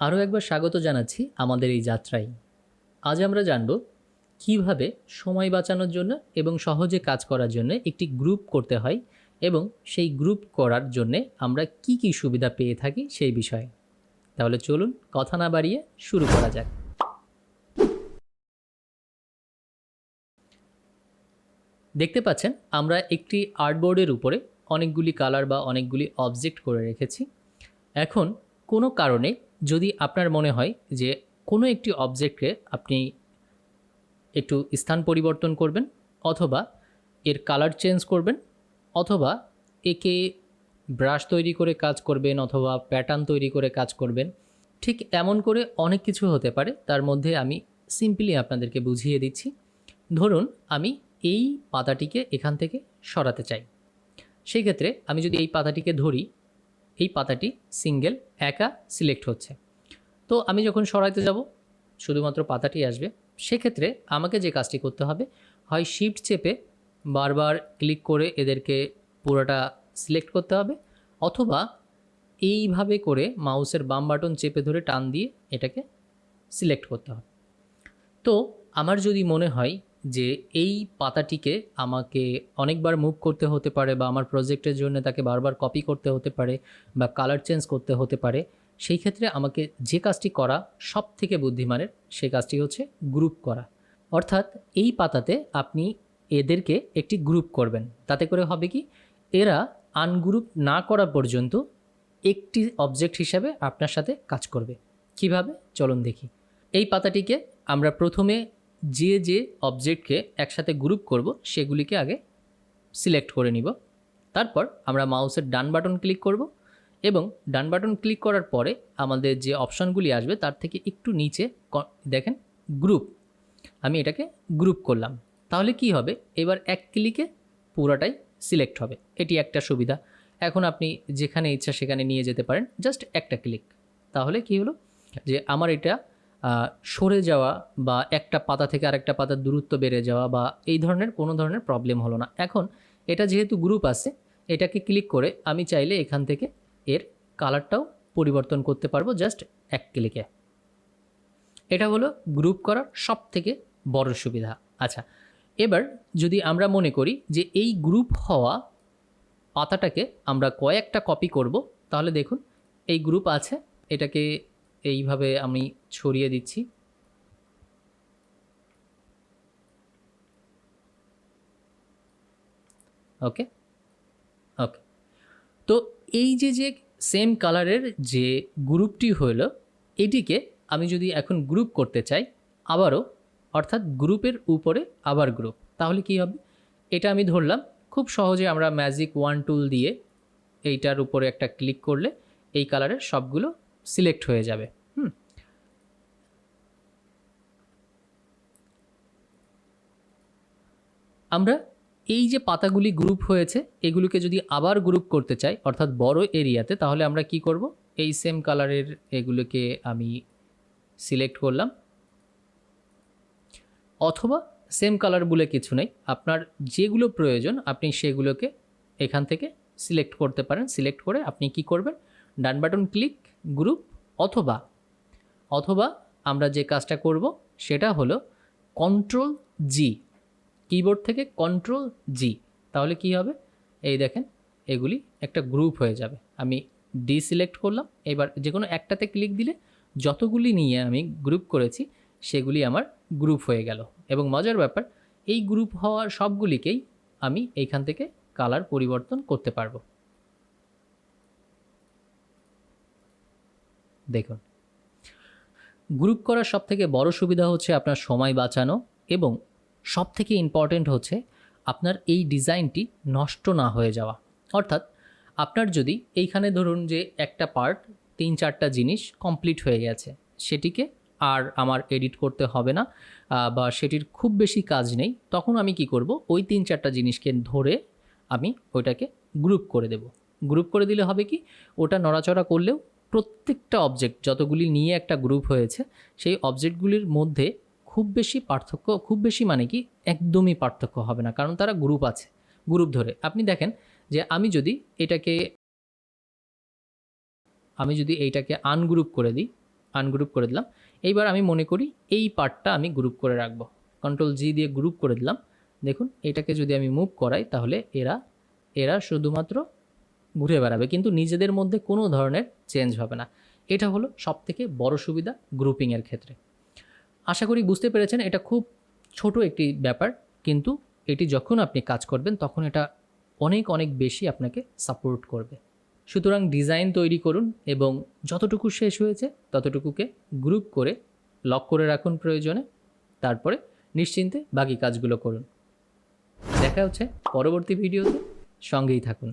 আরও একবার স্বাগত জানাচ্ছি আমাদের এই যাত্রায়। আজ আমরা জানব কিভাবে সময় বাঁচানোর জন্য এবং সহজে কাজ করার জন্য একটি গ্রুপ করতে হয় এবং সেই গ্রুপ করার জন্য আমরা কি কি সুবিধা পেয়ে থাকি সেই বিষয়ে। তাহলে চলুন কথা না বাড়িয়ে শুরু করা যাক। দেখতে পাচ্ছেন আমরা একটি আর্টবোর্ডের উপরে অনেকগুলি কালার বা অনেকগুলি অবজেক্ট করে রেখেছি। এখন কোনো কারণে যদি আপনার মনে হয় যে কোনো একটি অবজেক্টকে আপনি একটু স্থান পরিবর্তন করবেন, অথবা এর কালার চেঞ্জ করবেন, অথবা একে ব্রাশ তৈরি করে কাজ করবেন, অথবা প্যাটার্ন তৈরি করে কাজ করবেন, ঠিক এমন করে অনেক কিছু হতে পারে। তার মধ্যে আমি সিম্পলি আপনাদেরকে বুঝিয়ে দিচ্ছি। ধরুন আমি এই পাতাটিকে এখান থেকে সরাতে চাই। সেই ক্ষেত্রে আমি যদি এই পাতাটিকে ধরি, এই পাতাটি সিঙ্গেল একা সিলেক্ট হচ্ছে। তো আমি যখন সরাইতে যাব শুধুমাত্র পাতাটি আসবে। সেক্ষেত্রে আমাকে যে কাজটি করতে হবে, হয় শিফট চেপে বারবার ক্লিক করে এদেরকে পুরোটা সিলেক্ট করতে হবে, অথবা এইভাবে করে মাউসের বাম বাটন চেপে ধরে টান দিয়ে এটাকে সিলেক্ট করতে হবে। তো আমার যদি মনে হয় যে এই পাতাটিকে আমাকে অনেকবার মুভ করতে হতে পারে, বা আমার প্রজেক্টের জন্য তাকে বারবার কপি করতে হতে পারে, বা কালার চেঞ্জ করতে হতে পারে, সেই ক্ষেত্রে আমাকে যে কাজটি করা সব থেকে বুদ্ধিমানের, সেই কাজটি হচ্ছে গ্রুপ করা। অর্থাৎ এই পাতাতে আপনি এদেরকে একটি গ্রুপ করবেন। তাতে করে হবে কি, এরা আনগ্রুপ না করা পর্যন্ত একটি অবজেক্ট হিসাবে আপনার সাথে কাজ করবে। কিভাবে চলুন দেখি। এই পাতাটিকে আমরা প্রথমে যে যে অবজেক্টকে একসাথে গ্রুপ করব সেগুলিকে আগে সিলেক্ট করে নিব। তারপর আমরা মাউসের ডান বাটন ক্লিক করব, এবং ডান বাটন ক্লিক করার পরে আমাদের যে অপশানগুলি আসবে তার থেকে একটু নিচে দেখেন গ্রুপ, আমি এটাকে গ্রুপ করলাম। তাহলে কি হবে, এবার এক ক্লিকে পুরোটাই সিলেক্ট হবে। এটি একটা সুবিধা। এখন আপনি যেখানে ইচ্ছা সেখানে নিয়ে যেতে পারেন, জাস্ট একটা ক্লিক। তাহলে কি হলো যে আমার এটা সরে যাওয়া বা একটা পাতা থেকে আরেকটা পাতার দূরত্ব বেড়ে যাওয়া বা এই ধরনের কোনো ধরনের প্রবলেম হলো না। এখন এটা যেহেতু গ্রুপ আছে, এটাকে ক্লিক করে আমি চাইলে এখান থেকে এর কালারটাও পরিবর্তন করতে পারবো জাস্ট এক ক্লিকে। এটা হলো গ্রুপ করার সব থেকে বড় সুবিধা। আচ্ছা, এবার যদি আমরা মনে করি যে এই গ্রুপ হওয়া পাতাটাকে আমরা কয়েকটা কপি করব, তাহলে দেখুন এই গ্রুপ আছে, এটাকে এইভাবে আমি ছড়িয়ে দিচ্ছি। ওকে ওকে তো এই যে যে সেম কালারের যে গ্রুপটি হলো, এটিকে আমি যদি এখন গ্রুপ করতে চাই আবারও, অর্থাৎ গ্রুপের উপরে আবার গ্রুপ, তাহলে কি হবে, এটা আমি ধরলাম। খুব সহজে আমরা ম্যাজিক ওয়ান টুল দিয়ে এইটার উপরে একটা ক্লিক করলে এই কালারের সবগুলো সিলেক্ট হয়ে যাবে। আমরা এই যে পাতাগুলি গ্রুপ হয়েছে এগুলোকে যদি আবার গ্রুপ করতে চাই অর্থাৎ বড় এরিয়াতে, তাহলে আমরা কি করব, এই সেম কালারের এগুলোকে আমি সিলেক্ট করলাম, অথবা সেম কালার বলে কিছু নেই, আপনার যেগুলো প্রয়োজন আপনি সেগুলোকে এখান থেকে সিলেক্ট করতে পারেন। সিলেক্ট করে আপনি কি করবেন, ডান বাটন ক্লিক গ্রুপ, অথবা অথবা আমরা যে কাজটা করব সেটা হলো কন্ট্রোল জি, কিবোর্ড থেকে কন্ট্রোল জি। তাহলে কি হবে, এই দেখেন এগুলি একটা গ্রুপ হয়ে যাবে। আমি ডিসিলেক্ট করলাম, এবার যে কোনো একটাতে ক্লিক দিলে যতগুলি নিয়ে আমি গ্রুপ করেছি সেগুলি আমার গ্রুপ হয়ে গেল। এবং মজার ব্যাপার, এই গ্রুপ হওয়া সবগুলিকেই আমি এইখান থেকে কালার পরিবর্তন করতে পারবো। দেখুন, গ্রুপ করার সবথেকে বড় সুবিধা হচ্ছে আপনার সময় বাঁচানো, এবং সবথেকে ইম্পর্ট্যান্ট হচ্ছে আপনার এই ডিজাইনটি নষ্ট না হয়ে যাওয়া। অর্থাৎ আপনার যদি এইখানে ধরুন যে একটা পার্ট 3-4টা জিনিস কমপ্লিট হয়ে গেছে, সেটিকে আর আমার এডিট করতে হবে না, বা সেটির খুব বেশি কাজ নেই, তখন আমি কি করব, ওই 3-4টা জিনিসকে ধরে আমি ওইটাকে গ্রুপ করে দেব। গ্রুপ করে দিলে হবে কি, ওটা নড়াচড়া করলেও প্রত্যেকটা অবজেক্ট যতগুলি নিয়ে একটা গ্রুপ হয়েছে সেই অবজেক্টগুলির মধ্যে খুব বেশি পার্থক্য, খুব বেশি মানে কি একদমই পার্থক্য হবে না, কারণ তারা গ্রুপ আছে। গ্রুপ ধরে আপনি দেখেন যে আমি যদি এইটাকে আনগ্রুপ করে দিই, আনগ্রুপ করে দিলাম। এইবার আমি মনে করি এই পার্টটা আমি গ্রুপ করে রাখবো। কন্ট্রোল জি দিয়ে গ্রুপ করে দিলাম। দেখুন এটাকে যদি আমি মুভ করাই তাহলে এরা শুধুমাত্র ঘুরে বেড়াবে, কিন্তু নিজেদের মধ্যে কোনো ধরনের চেঞ্জ হবে না। এটা হলো সবথেকে বড় সুবিধা গ্রুপিংয়ের ক্ষেত্রে। আশা করি বুঝতে পেরেছেন, এটা খুব ছোট একটি ব্যাপার, কিন্তু এটি যখন আপনি কাজ করবেন তখন এটা অনেক অনেক বেশি আপনাকে সাপোর্ট করবে। সুতরাং ডিজাইন তৈরি করুন এবং যতটুকু শেষ হয়েছে ততটুকুকে গ্রুপ করে লক করে রাখুন প্রয়োজনে, তারপরে নিশ্চিন্তে বাকি কাজগুলো করুন। দেখা হচ্ছে পরবর্তী ভিডিওতে, সঙ্গেই থাকুন।